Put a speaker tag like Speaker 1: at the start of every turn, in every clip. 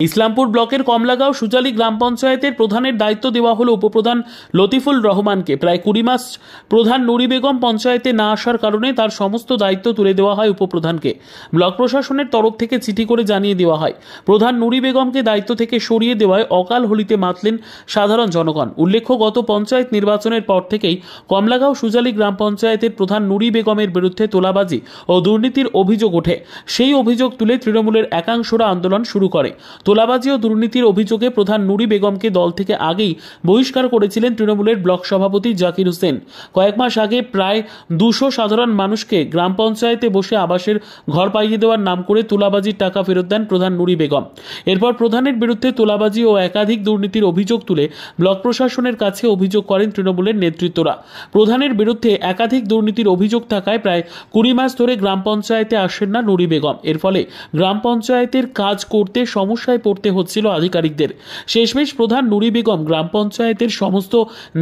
Speaker 1: ইসলামপুর ব্লকের কমলাগাঁও সুজালি গ্রাম পঞ্চায়েতের প্রধানের দায়িত্ব দেওয়া হলো উপপ্রধান লতিফুল রহমানকে। প্রায় 20 মাস প্রধান নুরি বেগম পঞ্চায়েতে না আসার কারণে তার সমস্ত দায়িত্ব তুলে দেওয়া হয় উপপ্রধানকে। ব্লক প্রশাসনের তরফ থেকে চিঠি করে জানিয়ে দেওয়া হয় প্রধান নুরি বেগমকে দায়িত্ব থেকে সরিয়ে দেওয়ায় অকাল হোলিতে মাতলেন সাধারণ জনগণ। উল্লেখ্য, গত পঞ্চায়েত নির্বাচনের পর থেকেই কমলাগাঁও সুজালি গ্রাম পঞ্চায়েতের প্রধান নুরি বেগমের বিরুদ্ধে তোলাবাজি ও দুর্নীতির অভিযোগ ওঠে। সেই অভিযোগ তুলে তৃণমূলের একাংশরা আন্দোলন শুরু করে। তোলাবাজি ও দুর্নীতির অভিযোগে প্রধান নুরি বেগমকে দল থেকে আগেই বহিষ্কার করেছিলেন তৃণমূলের ব্লক সভাপতি জাকির হোসেন। কয়েক মাস আগে প্রায় 200 সাধারণ মানুষকে গ্রাম পঞ্চায়েতে বসে আবাসের ঘর পাইয়ে দেওয়ার নাম করে তোলাবাজির টাকা ফেরত দেন প্রধান নুরি বেগম। এরপর প্রধানের বিরুদ্ধে তোলাবাজি ও একাধিক দুর্নীতির অভিযোগ তুলে ব্লক প্রশাসনের কাছে অভিযোগ করেন তৃণমূলের নেতৃত্বরা। প্রধানের বিরুদ্ধে একাধিক দুর্নীতির অভিযোগ থাকায় প্রায় 20 মাস ধরে গ্রাম পঞ্চায়েতে আসেন না নুরি বেগম। এর ফলে গ্রাম পঞ্চায়েতের কাজ করতে সমস্যায় পড়তে হচ্ছিল আধিকারিকদের। শেষমেশ প্রধান নুরি বেগম গ্রাম পঞ্চায়েতের সমস্ত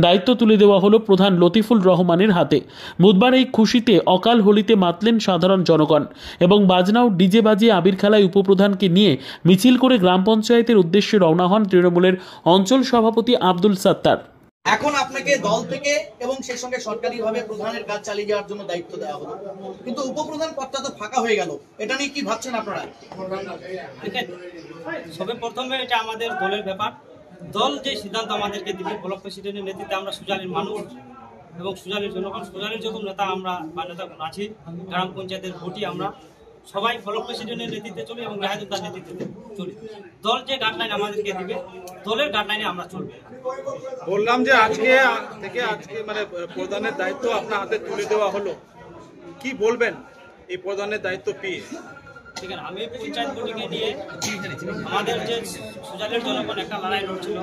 Speaker 1: দায়িত্ব তুলে দেওয়া হলো প্রধান লতিফুল রহমানের হাতে। বুধবার এই খুশিতে অকাল হোলিতে মাতলেন সাধারণ জনগণ এবং বাজনাও ডিজে বাজিয়ে আবির খেলায় উপপ্রধানকে নিয়ে মিছিল করে গ্রাম পঞ্চায়েতের উদ্দেশ্যে রওনা হন তৃণমূলের অঞ্চল সভাপতি আব্দুল সাত্তার।
Speaker 2: এখন আপনাকে দল থেকে এবং সেই সঙ্গে সরকারিভাবে প্রধানের কাজ চালিয়ে যাওয়ার জন্য দায়িত্ব দেওয়া হলো, কিন্তু উপপ্রধান পদটা তো ফাঁকা হয়ে গেল। এটা নিয়ে কি ভাবছেন আপনারা?
Speaker 3: সবে প্রথমে এটা আমাদের দলের ব্যাপার। দল যে সিদ্ধান্ত আমাদেরকে দিবে, ব্লক প্রেসিডেন্টের নেতৃত্বে আমরা সুজালির মানুষ এবং সুজালির জনগণ, সুজালির যত নেতা আমরা বা নেতা আছি, গ্রাম পঞ্চায়েতের ভোটই আমরা সবাই ব্লক প্রেসিডেন্টের নেতৃত্বে চলি এবং রায়দার নেতৃত্বে চলি। দল যে গাইডলাইন আমাদেরকে দিবে, দলের গাইডলাইনে আমরা চলবো।
Speaker 4: বললাম যে আজকে মানে প্রধানের দায়িত্ব আপনার হাতে তুলে দেওয়া হলো, কি বলবেন এই প্রধানের দায়িত্ব পেয়ে?
Speaker 3: ঠিক আছে, আমি পঞ্চায়েত বোর্ডকে নিয়ে আমাদের যে সুজালের জনগণ একটা লড়াই লড়ছিল।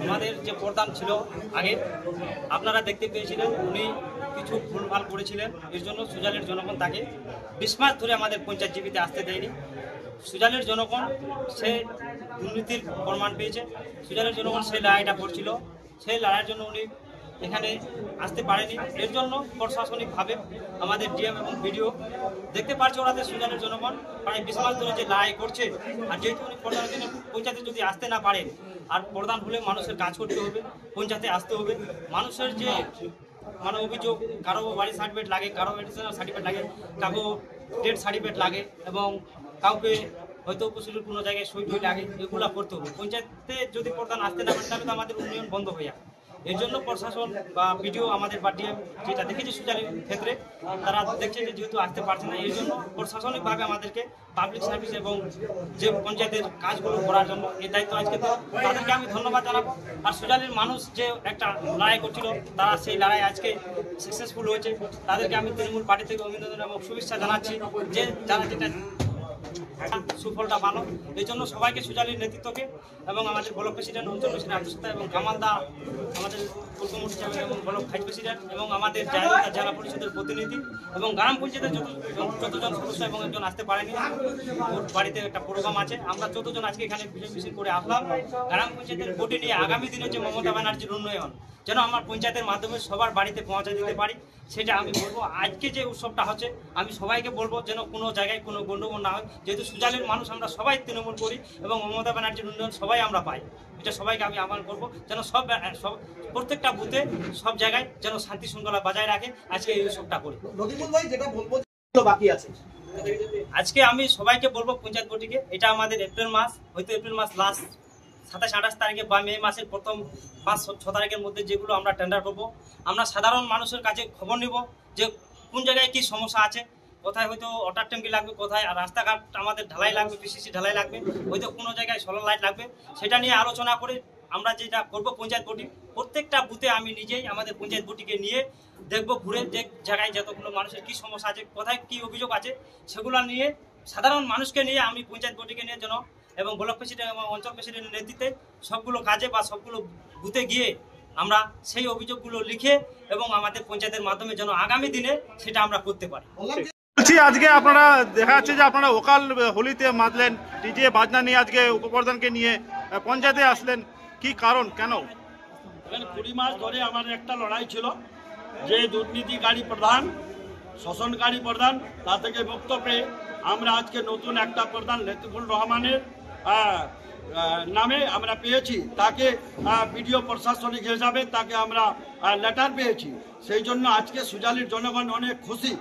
Speaker 3: আমাদের যে প্রধান ছিল আগে, আপনারা দেখতে পেয়েছিলেন, উনি কিছু ভুলভাল করেছিলেন। এর জন্য সুজালের জনগণ তাকে 20 মাস ধরে আমাদের পঞ্চায়েত জীবিতে আসতে দেয়নি। সুজালের জনগণ সে দুর্নীতির প্রমাণ পেয়েছে। সুজালের জনগণ সেই লড়াইটা করছিল, সেই লড়াইয়ের জন্য উনি এখানে আসতে পারেনি। এর জন্য প্রশাসনিকভাবে আমাদের ডিএম এবং বিডিও দেখতে পারছে ওনাদের সুজালের জনগণ প্রায় 20 মাস ধরে যে লড়াই করছে। আর যেহেতু উনি প্রধানের জন্য পঞ্চায়েতে যদি আসতে না পারেন, আর প্রধান হলে মানুষের কাজ করতে হবে, পঞ্চায়েতে আসতে হবে। মানুষের যে মানে অভিযোগ, কারো বাড়ি সার্টিফিকেট লাগে, কারো এডিশনাল সার্টিফিকেট লাগে, কারো ডেথ সার্টিফিকেট লাগে এবং কাউকে হয়তো উপস্থিত কোনো জায়গায় সই লাগে, এগুলো করতে হবে। পঞ্চায়েতে যদি প্রধান আসতে না পারে তাহলে তো আমাদের উন্নয়ন বন্ধ হয়ে যায়। এর জন্য প্রশাসন বা বিডিও আমাদের বা ডিএম যেটা দেখেছি সুজালির ক্ষেত্রে, তারা দেখছে যে যেহেতু আসতে পারছে না, এর জন্য প্রশাসনিকভাবে আমাদেরকে পাবলিক সার্ভিস এবং যে পঞ্চায়েতের কাজগুলো করার জন্য এই দায়িত্ব আজকে তাদেরকে আমি ধন্যবাদ জানাবো। আর সুজালির মানুষ যে একটা লড়াই করছিল, তারা সেই লড়াই আজকে সাকসেসফুল হয়েছে। তাদেরকে আমি তৃণমূল পার্টি থেকে অভিনন্দন এবং শুভেচ্ছা জানাচ্ছি যে যারা যেটা সুফলটা ভালো। এই জন্য সবাইকে সুজালির নেতৃত্বকে এবং আমাদের ব্লক প্রেসিডেন্ট, অঞ্চল প্রেসিডেন্ট আব্দুল সাত্তার এবং কামালদা আমাদের কমিটি এবং ব্লক ভাইস প্রেসিডেন্ট এবং আমাদের জেলা পরিষদের প্রতিনিধি এবং গ্রাম পঞ্চায়েতের যতজন সদস্য এবং একজন আসতে পারেনি, ওর বাড়িতে একটা প্রোগ্রাম আছে, আমরা যতজন আজকে এখানে মিছিল করে আসলাম গ্রাম পঞ্চায়েতের ভোটে নিয়ে আগামী দিনে যে মমতা ব্যানার্জির উন্নয়ন যেন আমার পঞ্চায়েতের মাধ্যমে সবার বাড়িতে পৌঁছে দিতে পারি, সেটা আমি বলবো। আজকে যে উৎসবটা হচ্ছে, আমি সবাইকে বলবো যেন কোনো জায়গায় কোনো গণ্ডগোল না হয়। যেহেতু সুজালের মানুষ আমরা সবাই তৃণমূল করি এবং মমতা ব্যানার্জির উন্নয়ন সবাই আমরা পাই, এটা সবাইকে আমি আহ্বান করবো যেন সব প্রত্যেকটা বুথে সব জায়গায় যেন শান্তি শৃঙ্খলা বজায় রাখে। আজকে এই উৎসবটা করি।
Speaker 2: বাকি আছে
Speaker 3: আজকে আমি সবাইকে বলবো পঞ্চায়েত বোর্ডকে, এটা আমাদের এপ্রিল মাস, হয়তো এপ্রিল মাস লাস্ট 27-28 তারিখে বা মে মাসের প্রথম 5-6 তারিখের মধ্যে যেগুলো আমরা টেন্ডার করবো, আমরা সাধারণ মানুষের কাছে খবর নিব যে কোন জায়গায় কি সমস্যা আছে, কোথায় হয়তো ওয়াটার ট্যাঙ্কি লাগবে, কোথায় রাস্তাঘাট আমাদের ঢালাই লাগবে, পিসিসি ঢালাই লাগবে, হয়তো কোনো জায়গায় সোলার লাইট লাগবে। সেটা নিয়ে আলোচনা করে আমরা যেটা করবো পঞ্চায়েত বোর্ডে, প্রত্যেকটা বুথে আমি নিজেই আমাদের পঞ্চায়েত বোর্ডকে নিয়ে দেখবো, ঘুরে যে জায়গায় যতগুলো মানুষের কি সমস্যা আছে, কোথায় কি অভিযোগ আছে, সেগুলো নিয়ে সাধারণ মানুষকে নিয়ে আমি পঞ্চায়েত বোর্ডকে নিয়ে যেন এবং ব্লক প্রেসিডেন্ট এবং অঞ্চল প্রেসিডেন্টের নেতৃত্বে সবগুলো কাজে বা সবগুলো বুথে গিয়ে আমরা সেই অভিযোগগুলো লিখে এবং আমাদের পঞ্চায়েতের মাধ্যমে যেন আগামী দিনে সেটা আমরা করতে পারি।
Speaker 4: আজকে আপনারা দেখা যাচ্ছে যে আপনারা অকাল হোলিতে মাতলেন, ডিজে বাজনা নিয়ে আজকে উপপ্রধানকে নিয়ে পঞ্চায়েতে আসলেন, কি কারণ, কেন?
Speaker 5: 20 মাস ধরে আমাদের একটা লড়াই ছিল যে দুর্নীতিকারী প্রধান, শোষণকারী প্রধান, তা থেকে মুক্ত পেয়ে আমরা আজকে নতুন একটা প্রধান লতিফুল রহমানের নামে আমরা পেয়েছি, তাকে বিডিও প্রশাসনিক হিসাবে তাকে আমরা লেটার পেয়েছি। সেই জন্য আজকে সুজালির জনগণ অনেক খুশি।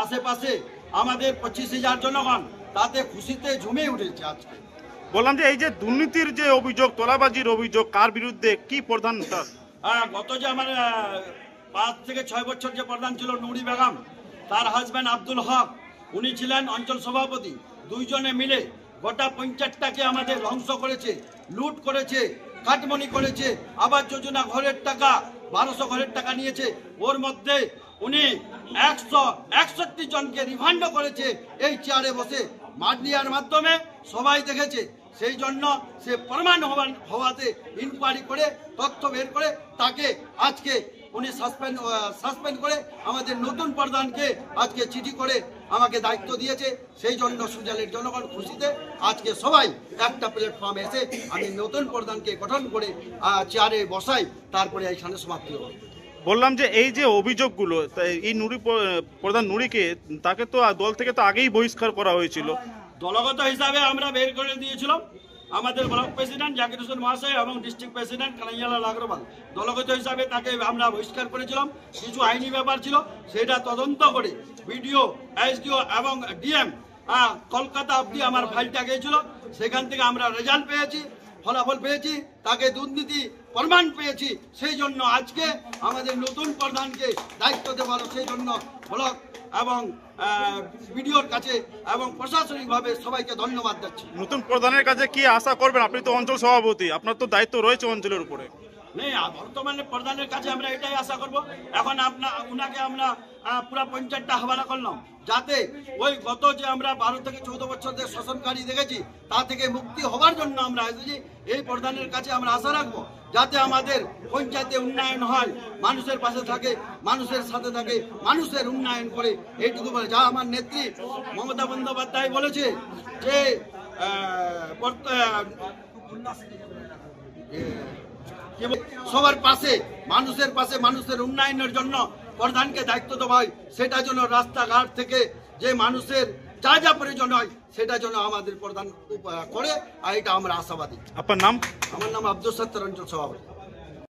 Speaker 5: আশেপাশে আমাদের 25,000 জনগণ তাতে খুশিতে ঝুমে উঠেছে। আজকে
Speaker 4: বললাম যে এই যে দুর্নীতির যে অভিযোগ, তোলাবাজির অভিযোগ, কার বিরুদ্ধে, কি প্রধান?
Speaker 5: গত যে আমার 5 থেকে 6 বছর যে প্রধান ছিল নুরি বেগম, তার হাজব্যান্ড আব্দুল হক, উনি ছিলেন অঞ্চল সভাপতি। দুইজনে মিলে গোটা পঞ্চায়েতটাকে আমাদের ধ্বংস করেছে, লুট করেছে, কাটমনি করেছে, আবাস যোজনা ঘরের টাকা 1200 ঘরের টাকা নিয়েছে। ওর মধ্যে উনি 161 জনকে রিমান্ড করেছে এই চেয়ারে বসে, মিডিয়ার মাধ্যমে সবাই দেখেছে। সেই জন্য সে প্রমাণ হওয়াতে ইনকোয়ারি করে তথ্য বের করে তাকে আজকে উনি সাসপেন্ড করে আমাদের নতুন প্রধানকে আজকে চিঠি করে আমাকে দায়িত্ব দিয়েছে। সেই জন্য সুজালের জনগণ খুশিতে আজকে সবাই একটা প্ল্যাটফর্মে এসে আমি নতুন প্রধানকে গঠন করে চেয়ারে বসাই, তারপরে এইখানে সমাপ্তি হবে।
Speaker 4: বললাম যে এই যে অভিযোগগুলো, এই প্রধান নুরিকে, তাকে তো দল থেকে তো আগেই বহিষ্কার করা হয়েছিল।
Speaker 5: দলগত হিসাবে আমরা বের করে দিয়েছিলাম আমাদের ব্লক প্রেসিডেন্ট জাকির হোসেন মহাশয় এবং ডিস্ট্রিক্ট প্রেসিডেন্ট কানাইয়ালাল আগরওয়াল। দলগত হিসাবে তাকে আমরা বহিষ্কার করেছিলাম। কিছু আইনি ব্যাপার ছিল, সেটা তদন্ত করে বিডিও, এসডিও এবং ডিএম কলকাতা অব্দি আমার ফাইলটা গিয়েছিল। সেখান থেকে আমরা রেজাল্ট পেয়েছি, ফলাফল পেয়েছি, তাকে দুর্নীতি প্রমাণ পেয়েছি। সেই জন্য আজকে আমাদের নতুন প্রধানকে দায়িত্ব দেওয়ার, সেই জন্য ব্লক এবং বিডিওর কাছে এবং প্রশাসনিকভাবে সবাইকে ধন্যবাদ দিচ্ছি।
Speaker 4: নতুন প্রধানের কাছে কি আশা করবেন? আপনি তো অঞ্চল সভাপতি, আপনার তো দায়িত্ব রয়েছে অঞ্চলের উপরে।
Speaker 5: নেই, বর্তমানে প্রধানের কাছে আমরা এটাই আশা করব। এখন উনাকে আমরা পুরা পঞ্চায়েতটা হাওয়ালা করলাম, যাতে ওই গত যে আমরা 12 থেকে 14 বছর যে শোষণকারী দেখেছি তা থেকে মুক্তি হওয়ার জন্য আমরা এসেছি। এই প্রধানের কাছে আমরা আশা রাখবো যাতে আমাদের পঞ্চায়েতে উন্নয়ন হয়, মানুষের পাশে থাকে, মানুষের সাথে থাকে, মানুষের উন্নয়ন করে, এইটুকু বলে। যা আমার নেত্রী মমতা বন্দ্যোপাধ্যায় বলেছে যে সবার পাশে, মানুষের পাশে, মানুষের উন্নয়নের জন্য প্রধানকে দায়িত্ব দেওয়া হয়। সেটা যেন রাস্তাঘাট থেকে যে মানুষের যা যা প্রয়োজন হয় সেটা যেন আমাদের প্রধান করে, আর এটা আমরা আশাবাদী।
Speaker 4: আপনার নাম?
Speaker 5: আমার নাম আব্দুল সত্তার, অঞ্চল সভাপতি।